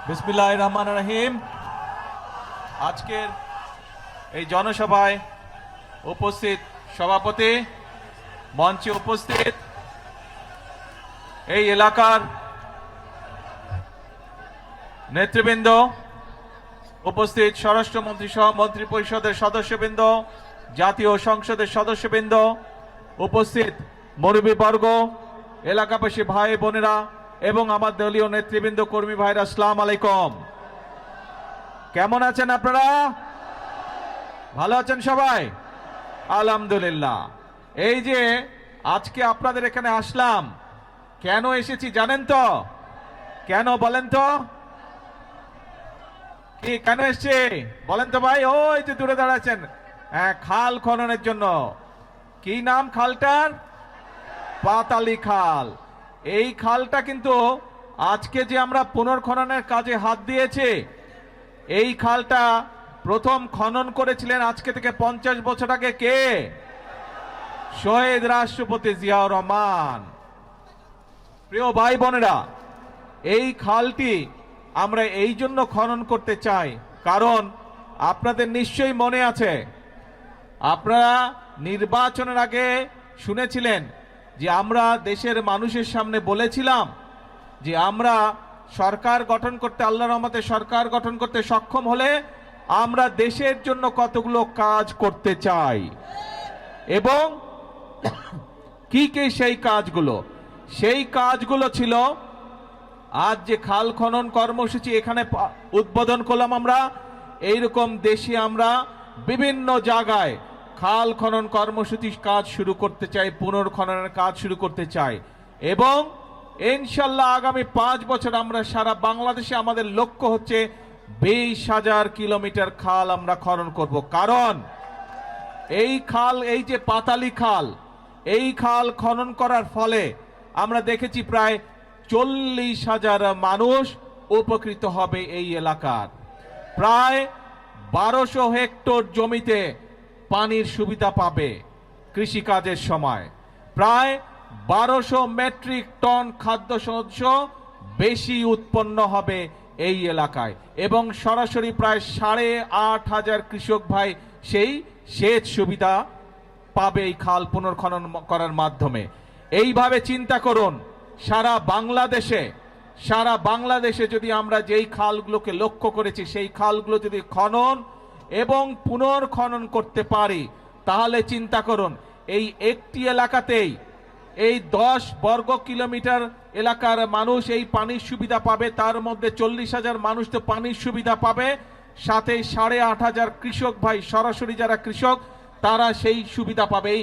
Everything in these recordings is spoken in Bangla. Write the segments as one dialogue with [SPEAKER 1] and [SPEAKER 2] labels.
[SPEAKER 1] বিসমিল্লাহির রহমানির রহিম। আজকের এই জনসভায় উপস্থিত সভাপতি, মঞ্চে উপস্থিত এই এলাকার নেতৃবৃন্দ, উপস্থিত স্বরাষ্ট্রমন্ত্রী সহ মন্ত্রী পরিষদের সদস্যবৃন্দ, জাতীয় সংসদের সদস্যবৃন্দ, উপস্থিত মুরব্বীবর্গ, এলাকাবাসী ভাই বোনেরা এবং আমার দলীয় নেতৃবৃন্দ, কর্মী ভাইরা, আসসালামু আলাইকুম। কেমন আছেন আপনারা? ভালো আছেন সবাই? আলহামদুলিল্লাহ। এই যে আজকে আপনাদের এখানে আসলাম, কেন এসেছি জানেন তো? কেন বলেন তো? কি কেন এসছে বলেন তো ভাই? ওই যে দূরে দাঁড়াচ্ছেন, হ্যাঁ, খাল খননের জন্য। কি নাম খালটার? পাতালি খাল। এই খালটা কিন্তু আজকে যে আমরা পুনর্খননের কাজে হাত দিয়েছি, এই খালটা প্রথম খনন করেছিলেন আজকে থেকে 50 বছর আগে কে? শহীদ রাষ্ট্রপতি জিয়াউর রহমান। প্রিয় ভাই বোনেরা, এই খালটি আমরা এই জন্য খনন করতে চাই, কারণ আপনাদের নিশ্চয়ই মনে আছে, আপনারা নির্বাচনের আগে শুনেছিলেন যে আমরা দেশের মানুষের সামনে বলেছিলাম যে আমরা সরকার গঠন করতে, আল্লাহর রহমতে সরকার গঠন করতে সক্ষম হলে আমরা দেশের জন্য কতগুলো কাজ করতে চাই এবং কি কি সেই কাজগুলো। সেই কাজগুলো ছিল আজ যে খাল খনন কর্মসূচি এখানে উদ্বোধন করলাম আমরা। এইরকম দেশে আমরা বিভিন্ন জায়গায় খাল খনন কর্মসূচি কাজ শুরু করতে চাই, পুনর্খননের কাজ শুরু করতে চাই এবং ইনশাল্লাহ আগামী 5 বছর আমরা সারা বাংলাদেশে আমাদের লক্ষ্য হচ্ছে 20,000 কিলোমিটার খাল আমরা খনন করব। কারণ এই খাল, এই যে পাতালি খাল, এই খাল খনন করার ফলে আমরা দেখেছি প্রায় 40,000 মানুষ উপকৃত হবে এই এলাকার। প্রায় 1200 হেক্টর জমিতে পানির সুবিধা পাবে কৃষিকাজের সময়। প্রায় 1200 মেট্রিক টন খাদ্যশস্য বেশি উৎপন্ন হবে এই এলাকায় এবং সরাসরি প্রায় 8,500 কৃষক ভাই সেই সেচ সুবিধা পাবে এই খাল পুনর্খনন করার মাধ্যমে। এইভাবে চিন্তা করুন, সারা বাংলাদেশে যদি আমরা যেই খালগুলোকে লক্ষ্য করেছি সেই খালগুলো যদি খনন এবং পুনর্খনন করতে পারি, তাহলে চিন্তা করুন এই একটি এলাকাতেই এই 10 বর্গ কিলোমিটার এলাকার মানুষ এই পানির সুবিধা পাবে। তার মধ্যে 40,000 মানুষ তো পানির সুবিধা পাবে, সাথে 8,500 কৃষক ভাই, সরাসরি যারা কৃষক, তারা সেই সুবিধা পাবে এই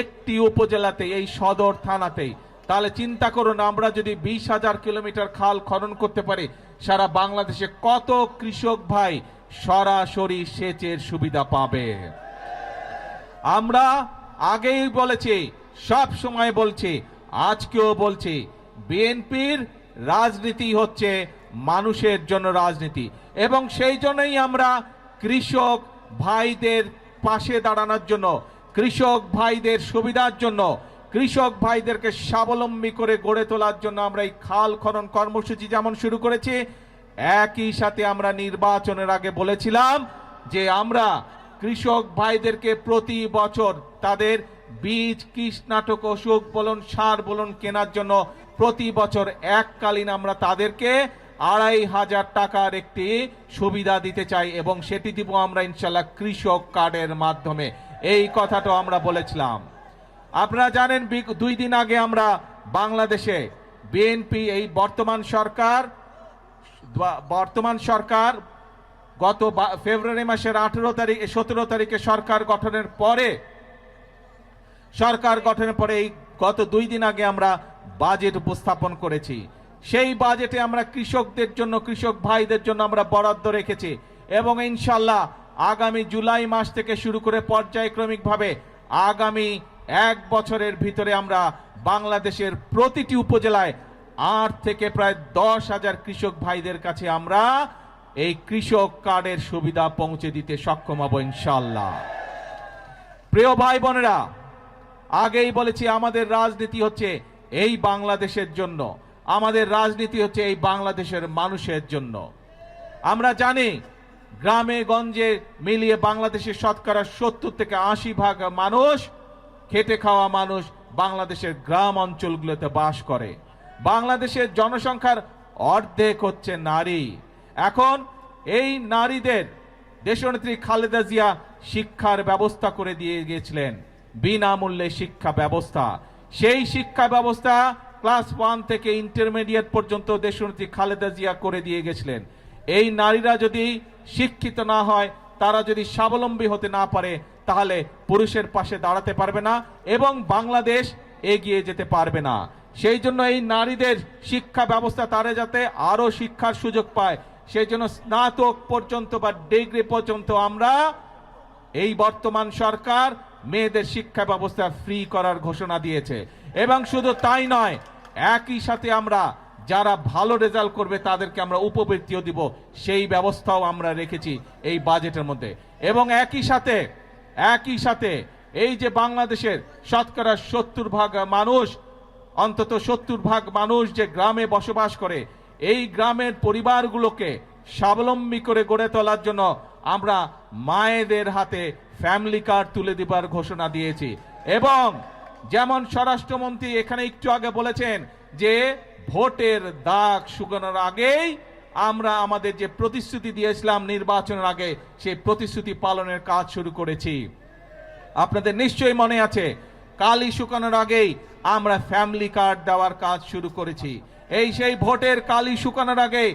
[SPEAKER 1] একটি উপজেলাতে, এই সদর থানাতেই। তাহলে চিন্তা করুন, আমরা যদি 20,000 কিলোমিটার খাল খনন করতে পারি, সারা বাংলাদেশে কত কৃষক ভাই সরাসরি সেচের সুবিধা পাবে। আমরা আগেই বলেছি, সব সময় বলছি, আজকেও বলছি, বিএনপির রাজনীতি হচ্ছে মানুষের জন্য রাজনীতি এবং সেই জন্যই আমরা কৃষক ভাইদের পাশে দাঁড়ানোর জন্য, কৃষক ভাইদের সুবিধার জন্য, কৃষক ভাইদেরকে স্বাবলম্বী করে গড়ে তোলার জন্য আমরা এই খাল খনন কর্মসূচি যেমন শুরু করেছি, একই সাথে আমরা নির্বাচনের আগে বলেছিলাম যে আমরা কৃষক ভাইদেরকে প্রতি বছর তাদের বীজ, কীটনাশক, ওষুধ বলুন, সার বলুন কেনার জন্য প্রতি বছর এককালীন আমরা তাদেরকে 2,500 টাকার একটি সুবিধা দিতে চাই এবং সেটি দিব আমরা ইনশাল্লাহ কৃষক কার্ডের মাধ্যমে। এই কথাটা আমরা বলেছিলাম। আপনারা জানেন 2 দিন আগে আমরা বাংলাদেশে বিএনপি, এই বর্তমান সরকার গত ফেব্রুয়ারি মাসের 17 তারিখে সরকার গঠনের পরে এই গত 2 দিন আগে আমরা বাজেট উপস্থাপন করেছি। সেই বাজেটে আমরা কৃষকদের জন্য, কৃষক ভাইদের জন্য আমরা বরাদ্দ রেখেছি এবং ইনশাল্লাহ আগামী জুলাই মাস থেকে শুরু করে পর্যায়ক্রমিকভাবে আগামী 1 বছরের ভিতরে আমরা বাংলাদেশের প্রতিটি উপজেলায় 8 থেকে প্রায় 10,000 কৃষক ভাইদের কাছে আমরা এই কৃষক কার্ডের সুবিধা পৌঁছে দিতে সক্ষম হব ইনশাল্লাহ। প্রিয় ভাই বোনেরা, আগেই বলেছি আমাদের রাজনীতি হচ্ছে এই বাংলাদেশের জন্য, আমাদের রাজনীতি হচ্ছে এই বাংলাদেশের মানুষের জন্য। আমরা জানি গ্রামে গঞ্জে মিলিয়ে বাংলাদেশের শতকরা 70 থেকে 80% মানুষ, খেটে খাওয়া মানুষ বাংলাদেশের গ্রাম অঞ্চলগুলোতে বাস করে। বাংলাদেশের জনসংখ্যার অর্ধেক হচ্ছে নারী। এখন এই নারীদের দেশনেত্রী খালেদা জিয়া শিক্ষার ব্যবস্থা করে দিয়ে গিয়েছিলেন, বিনামূল্যে শিক্ষা ব্যবস্থা। সেই শিক্ষা ব্যবস্থা ক্লাস 1 থেকে ইন্টারমিডিয়েট পর্যন্ত দেশনেত্রী খালেদা জিয়া করে দিয়ে গেছিলেন। এই নারীরা যদি শিক্ষিত না হয়, তারা যদি স্বাবলম্বী হতে না পারে, তাহলে পুরুষের পাশে দাঁড়াতে পারবে না এবং বাংলাদেশ এগিয়ে যেতে পারবে না। সেই জন্য এই নারীদের শিক্ষা ব্যবস্থা, তারা যাতে আরো শিক্ষার সুযোগ পায়, সেই জন্য স্নাতক পর্যন্ত বা ডিগ্রি পর্যন্ত আমরা এই বর্তমান সরকার মেয়েদের শিক্ষা ব্যবস্থা ফ্রি করার ঘোষণা দিয়েছে। এবং শুধু তাই নয়, একই সাথে আমরা যারা ভালো রেজাল্ট করবে তাদেরকে আমরা উপবৃত্তিও দিব, সেই ব্যবস্থাও আমরা রেখেছি এই বাজেটের মধ্যে। এবং একই সাথে এই যে বাংলাদেশের শতকরা 70% মানুষ, অন্তত 70% মানুষ যে গ্রামে বসবাস করে, এই গ্রামের পরিবারগুলোকে স্বাবলম্বী করে গড়ে তোলার জন্য আমরা মায়েদের হাতে ফ্যামিলি কার্ড তুলে দেবার ঘোষণা দিয়েছি। এবং যেমন স্বরাষ্ট্রমন্ত্রী এখানে একটু আগে বলেছেন যে ভোটের দাগ শুকানোর আগেই আমরা আমাদের যে প্রতিশ্রুতি দিয়েছিলাম নির্বাচনের আগে, সেই প্রতিশ্রুতি পালনের কাজ শুরু করেছি। আপনাদের নিশ্চয়ই মনে আছে, কালি শুকানোর আগেই আমরা ফ্যামিলি কার্ড দেওয়ার কাজ শুরু করেছি। সেই ভোটের কালি শুকানোর আগে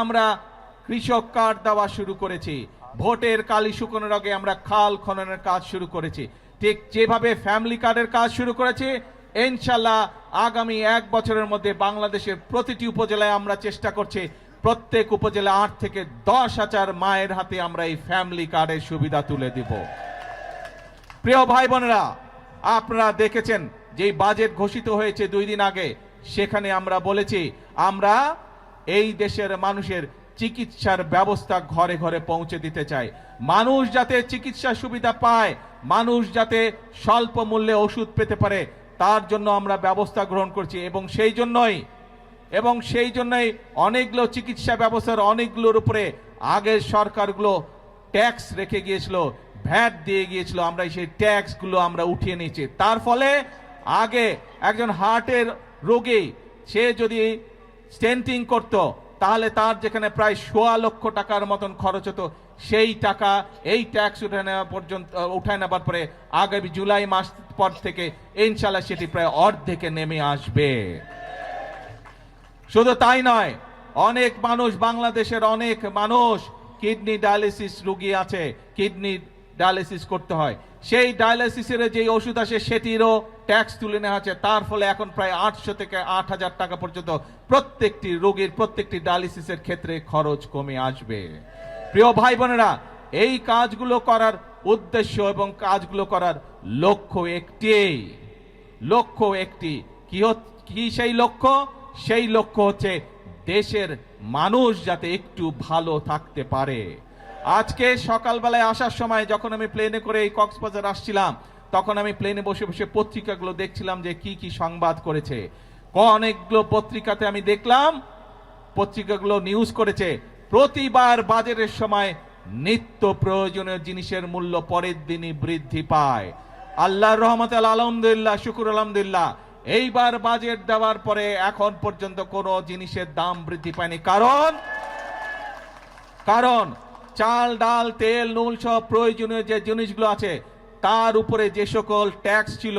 [SPEAKER 1] আমরা কৃষক কার্ড দেওয়া শুরু করেছি। ভোটের কালি শুকানোর আগে আমরা খাল খননের কাজ শুরু করেছি। ঠিক যেভাবে ফ্যামিলি কার্ডের কাজ শুরু করেছি, ইনশাল্লাহ আগামী 1 বছরের মধ্যে বাংলাদেশের প্রতিটি উপজেলায় আমরা চেষ্টা করছি প্রত্যেক উপজেলা 8 থেকে 10,000 মায়ের হাতে আমরা এই ফ্যামিলি কার্ডের সুবিধা তুলে দিব। প্রিয় ভাই বোনেরা, আপনারা দেখেছেন যে বাজেট ঘোষিত হয়েছে 2 দিন আগে, সেখানে আমরা বলেছি আমরা এই দেশের মানুষের চিকিৎসার ব্যবস্থা ঘরে ঘরে পৌঁছে দিতে চাই। মানুষ যাতে চিকিৎসা সুবিধা পায়, মানুষ যাতে স্বল্প মূল্যে ওষুধ পেতে পারে, তার জন্য আমরা ব্যবস্থা গ্রহণ করছি। এবং সেই জন্যই অনেকগুলো চিকিৎসা ব্যবস্থার অনেকগুলোর উপরে আগের সরকারগুলো ট্যাক্স রেখে গিয়েছিল, ভ্যাট দিয়ে গিয়েছিল, আমরা সেই ট্যাক্সগুলো আমরা উঠিয়ে নিয়েছি। তার ফলে আগে একজন হার্টের রোগী সে যদি স্টেন্টিং করত, তাহলে তার যেখানে প্রায় 1.25 লক্ষ টাকার মতন খরচ হতো, সেই টাকা এই ট্যাক্স উঠায় নেবার পরে আগামী জুলাই মাস পর থেকে ইনশাল্লাহ সেটি প্রায় অর্ধেকে নেমে আসবে। শুধু তাই নয়, অনেক মানুষ, বাংলাদেশের অনেক মানুষ কিডনি ডায়ালিসিস রোগী আছে, কিডনি ডায়ালিসিস করতে হয়, সেই ডায়ালিসিসের যে ওষুধ আসে সেটিরও ট্যাক্স তুলে নেওয়া হচ্ছে। তার ফলে এখন প্রায় 800 থেকে 8,000 টাকা পর্যন্ত প্রত্যেকটি রোগীর প্রত্যেকটি ডায়ালিসিসের ক্ষেত্রে খরচ কমে আসবে। প্রিয় ভাই বোনেরা, এই কাজগুলো করার উদ্দেশ্য এবং কাজগুলো করার লক্ষ্য একটি। কি সেই লক্ষ্য? সেই লক্ষ্য হচ্ছে দেশের মানুষ যাতে একটু ভালো থাকতে পারে। আজকে সকালবেলায় আসার সময় যখন আমি প্লেনে করে এই কক্সবাজার আসছিলাম, তখন আমি প্লেনে বসে বসে পত্রিকাগুলো দেখছিলাম যে কি কি সংবাদ করেছে। অনেকগুলো পত্রিকাতে আমি দেখলাম, পত্রিকাগুলো নিউজ করেছে প্রতিবার বাজারের সময় নিত্য প্রয়োজনীয় জিনিসের মূল্য পরের দিনই বৃদ্ধি পায়। আল্লাহর রহমতে আলহামদুলিল্লাহ, শুকুর আলহামদুলিল্লাহ, এইবার বাজেট দেওয়ার পরে এখন পর্যন্ত কোনো জিনিসের দাম বৃদ্ধি পায়নি। কারণ চাল, ডাল, তেল, নুন সব প্রয়োজনীয় যে জিনিসগুলো আছে তার উপরে যে সকল ট্যাক্স ছিল,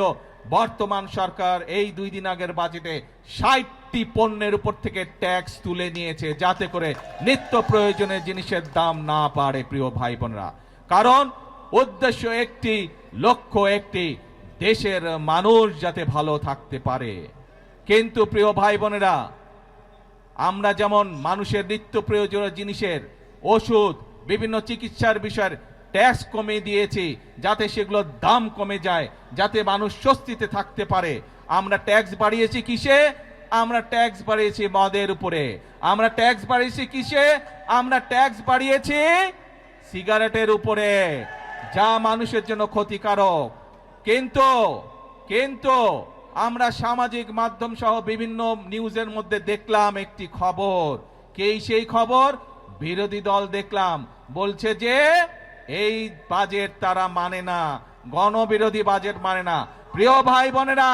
[SPEAKER 1] বর্তমান সরকার এই 2 দিন আগের বাজেটে 60টি পণ্যের উপর থেকে ট্যাক্স তুলে নিয়েছে, যাতে করে নিত্য প্রয়োজনীয় জিনিসের দাম না বাড়ে। প্রিয় ভাই বোনেরা, কারণ উদ্দেশ্য একটি, লক্ষ্য একটি, দেশের মানুষ যাতে ভালো থাকতে পারে। কিন্তু প্রিয় ভাই বোনেরা, আমরা যেমন মানুষের নিত্য প্রয়োজনীয় জিনিসের, ওষুধ, বিভিন্ন চিকিৎসার বিষয়ের ট্যাক্স কমিয়ে দিয়েছি যাতে সেগুলোর দাম কমে যায়, যাতে মানুষ স্বস্তিতে থাকতে পারে। আমরা ট্যাক্স বাড়িয়েছি কিসে? আমরা ট্যাক্স বাড়িয়েছি মদের উপরে। আমরা ট্যাক্স বাড়িয়েছি কিসে? আমরা ট্যাক্স বাড়িয়েছি সিগারেটের উপরে, যা মানুষের জন্য ক্ষতিকারক। কিন্তু আমরা সামাজিক মাধ্যম সহ বিভিন্ন নিউজের মধ্যে দেখলাম একটি খবর। সেই খবর, বিরোধী দল দেখলাম বলছে যে এই বাজেট তারা মানে না, গণবিরোধী বাজেট মানে না। প্রিয় ভাই বোনেরা,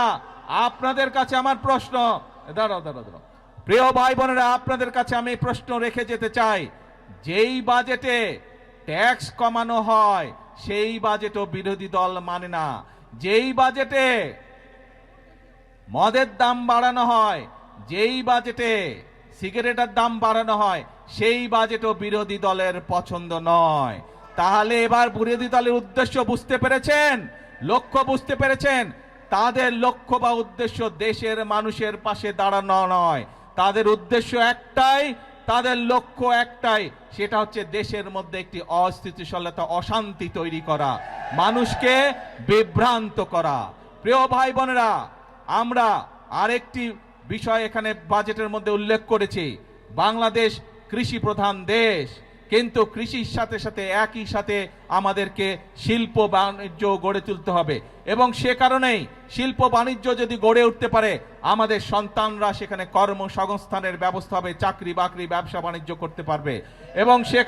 [SPEAKER 1] আপনাদের কাছে আমার প্রশ্ন, দাঁড়াও দাঁড়াও দাঁড়াও, প্রিয় ভাই বোনেরা, আপনাদের কাছে আমি প্রশ্ন রেখে যেতে চাই, যেই বাজেটে ট্যাক্স কমানো হয় সেই বাজেটও বিরোধী দল মানে না। যেই বাজেটে মদের দাম বাড়ানো হয়, যেই বাজেটে সিগারেটের দাম বাড়ানো হয়, সেই বাজেটও বিরোধী দলের পছন্দ নয়। তাহলে এবার বিরোধী দলের উদ্দেশ্য বুঝতে পেরেছেন, লক্ষ্য বুঝতে পেরেছেন? তাদের লক্ষ্য বা উদ্দেশ্য দেশের মানুষের পাশে দাঁড়ানো নয়, তাদের উদ্দেশ্য একটাই, তাদের লক্ষ্য একটাই, সেটা হচ্ছে দেশের মধ্যে একটি অস্থিতিশীলতা, অশান্তি তৈরি করা, মানুষকে বিভ্রান্ত করা। প্রিয় ভাই বোনেরা, আমরা আরেকটি বিষয় এখানে বাজেটের মধ্যে উল্লেখ করেছি, বাংলাদেশ কৃষি প্রধান দেশ, কিন্তু কৃষির সাথে সাথে একই সাথে আমাদেরকে শিল্প বাণিজ্য গড়ে তুলতে হবে, এবং সে কারণেই শিল্প বাণিজ্য যদি গড়ে উঠতে পারে আমাদের সন্তানরা সেখানে কর্মসংস্থানের ব্যবস্থা হবে, চাকরি বাকরি ব্যবসা বাণিজ্য করতে পারবে। এবং সে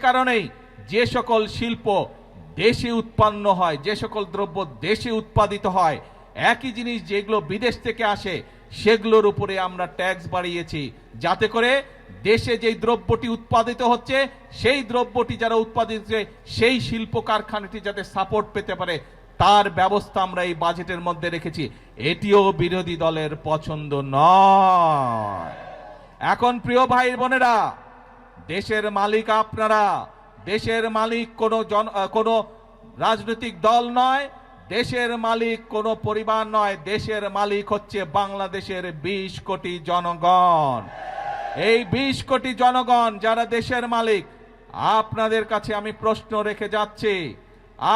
[SPEAKER 1] কারণেই যে সকল শিল্প দেশে উৎপন্ন হয়, যে সকল দ্রব্য দেশে উৎপাদিত হয়, একই জিনিস যেগুলো বিদেশ থেকে আসে সেগুলোর উপরে আমরা ট্যাক্স বাড়িয়েছি, যাতে করে দেশে যেই দ্রব্যটি উৎপাদিত হচ্ছে সেই দ্রব্যটি যারা উৎপাদিত হচ্ছে সেই শিল্প কারখানাটি যাতে সাপোর্ট পেতে পারে তার ব্যবস্থা আমরা এই বাজেটের মধ্যে রেখেছি। এটিও বিরোধী দলের পছন্দ নয়। এখন প্রিয় ভাই বোনেরা, দেশের মালিক আপনারা, দেশের মালিক কোনো রাজনৈতিক দল নয়, দেশের মালিক কোনো পরিবার নয়, দেশের মালিক হচ্ছে বাংলাদেশের 20 কোটি জনগণ। এই 20 কোটি জনগণ যারা দেশের মালিক, আপনাদের কাছে আমি প্রশ্ন রেখে যাচ্ছি,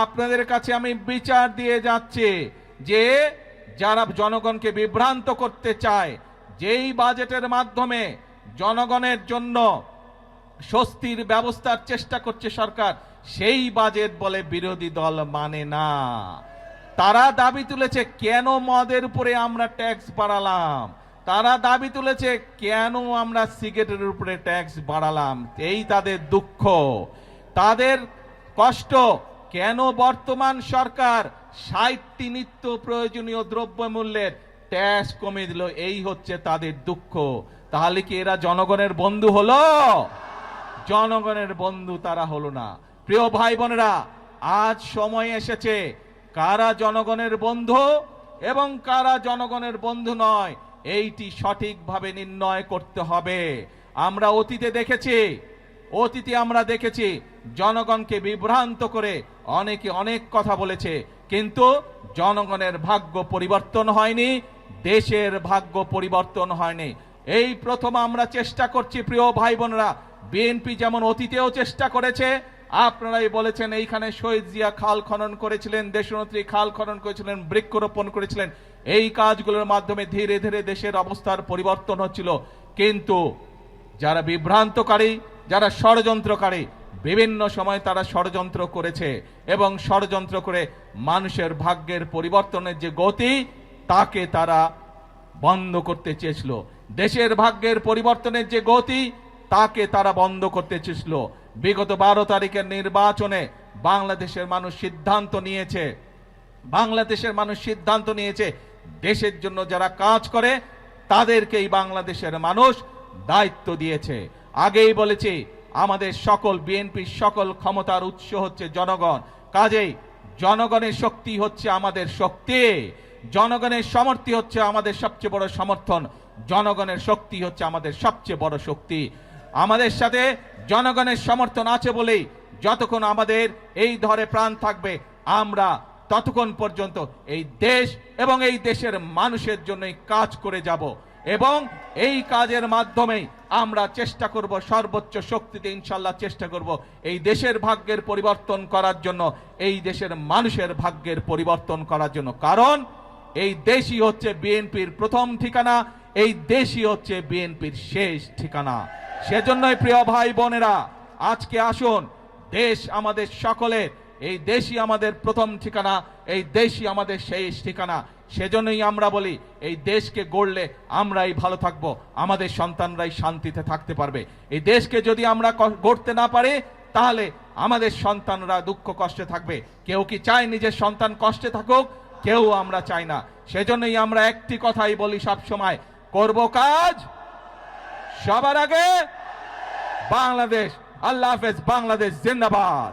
[SPEAKER 1] আপনাদের কাছে আমি বিচার দিয়ে যাচ্ছি, যে যারা জনগণকে বিভ্রান্ত করতে চায়, যেই বাজেটের মাধ্যমে জনগণের জন্য স্বস্তির ব্যবস্থার চেষ্টা করছে সরকার, সেই বাজেট বলে বিরোধী দল মানে না। তারা দাবি তুলেছে কেন মদের উপরে আমরা ট্যাক্স বাড়ালাম, তারা দাবি তুলেছে কেন আমরা সিগারেটের উপরে ট্যাক্স বাড়ালাম, এই তাদের দুঃখ, তাদের কষ্ট। কেন বর্তমান সরকার 60টি নিত্য প্রয়োজনীয় দ্রব্যমূল্যের ট্যাক্স কমিয়ে দিল, এই হচ্ছে তাদের দুঃখ। তাহলে কি এরা জনগণের বন্ধু হলো? জনগণের বন্ধু তারা হলো না। প্রিয় ভাই বোনেরা, আজ সময় এসেছে কারা জনগণের বন্ধু এবং কারা জনগণের বন্ধু নয় এইটি সঠিকভাবে নির্ণয় করতে হবে। আমরা অতীতে দেখেছি জনগণকে বিভ্রান্ত করে অনেকে অনেক কথা বলেছে, কিন্তু জনগণের ভাগ্য পরিবর্তন হয়নি, দেশের ভাগ্য পরিবর্তন হয়নি। এই প্রথম আমরা চেষ্টা করছি প্রিয় ভাই বোনেরা, বিএনপি যেমন অতীতেও চেষ্টা করেছে, আপনারাই বলেছেন এইখানে শহীদ জিয়া খাল খনন করেছিলেন, দেশনেত্রী খাল খনন করেছিলেন, বৃক্ষরোপণ করেছিলেন, এই কাজগুলোর মাধ্যমে ধীরে ধীরে দেশের অবস্থার পরিবর্তন হচ্ছিল। কিন্তু যারা বিভ্রান্তকারী, যারা ষড়যন্ত্রকারী, বিভিন্ন সময় তারা ষড়যন্ত্র করেছে এবং ষড়যন্ত্র করে মানুষের ভাগ্যের পরিবর্তনের যে গতি তাকে তারা বন্ধ করতে চেয়েছিল, দেশের ভাগ্যের পরিবর্তনের যে গতি তাকে তারা বন্ধ করতে চেয়েছিল। বিগত 12 তারিখের নির্বাচনে বাংলাদেশের মানুষ সিদ্ধান্ত নিয়েছে দেশের জন্য যারা কাজ করে তাদেরকেই বাংলাদেশের মানুষ দায়িত্ব দিয়েছে। আগেই বলেছি আমাদের সকল বিএনপির সকল ক্ষমতার উৎস হচ্ছে জনগণ, কাজেই জনগণের শক্তি হচ্ছে আমাদের শক্তি, জনগণের সমর্থি হচ্ছে আমাদের সবচেয়ে বড় সমর্থন, জনগণের শক্তি হচ্ছে আমাদের সবচেয়ে বড় শক্তি। আমাদের সাথে জনগণের সমর্থন আছে বলেই যতক্ষণ আমাদের এই ধরে প্রাণ থাকবে আমরা ততক্ষণ পর্যন্ত এই দেশ এবং এই দেশের মানুষের জন্যই কাজ করে যাব, এবং এই কাজের মাধ্যমেই আমরা চেষ্টা করব সর্বোচ্চ শক্তিতে ইনশাআল্লাহ চেষ্টা করব এই দেশের ভাগ্যের পরিবর্তন করার জন্য, এই দেশের মানুষের ভাগ্যের পরিবর্তন করার জন্য। কারণ এই দেশই হচ্ছে বিএনপির প্রথম ঠিকানা, এই দেশই হচ্ছে বিএনপির শেষ ঠিকানা। সেজন্যই প্রিয় ভাই বোনেরা, আজকে আসুন, দেশ আমাদের সকলের, এই দেশই আমাদের প্রথম ঠিকানা, এই দেশই আমাদের শেষ ঠিকানা। সেজন্যই আমরা বলি এই দেশকে গড়লে আমরাই ভালো থাকবো, আমাদের সন্তানরাই শান্তিতে থাকতে পারবে। এই দেশকে যদি আমরা গড়তে না পারি তাহলে আমাদের সন্তানরা দুঃখ কষ্টে থাকবে। কেউ কি চায় নিজের সন্তান কষ্টে থাকুক? কেউ আমরা চাই না। সেজন্যই আমরা একটি কথাই বলি সব সময়, করব কাজ সবার আগে বাংলাদেশ। আল্লাহ হাফেজ। বাংলাদেশ জিন্দাবাদ।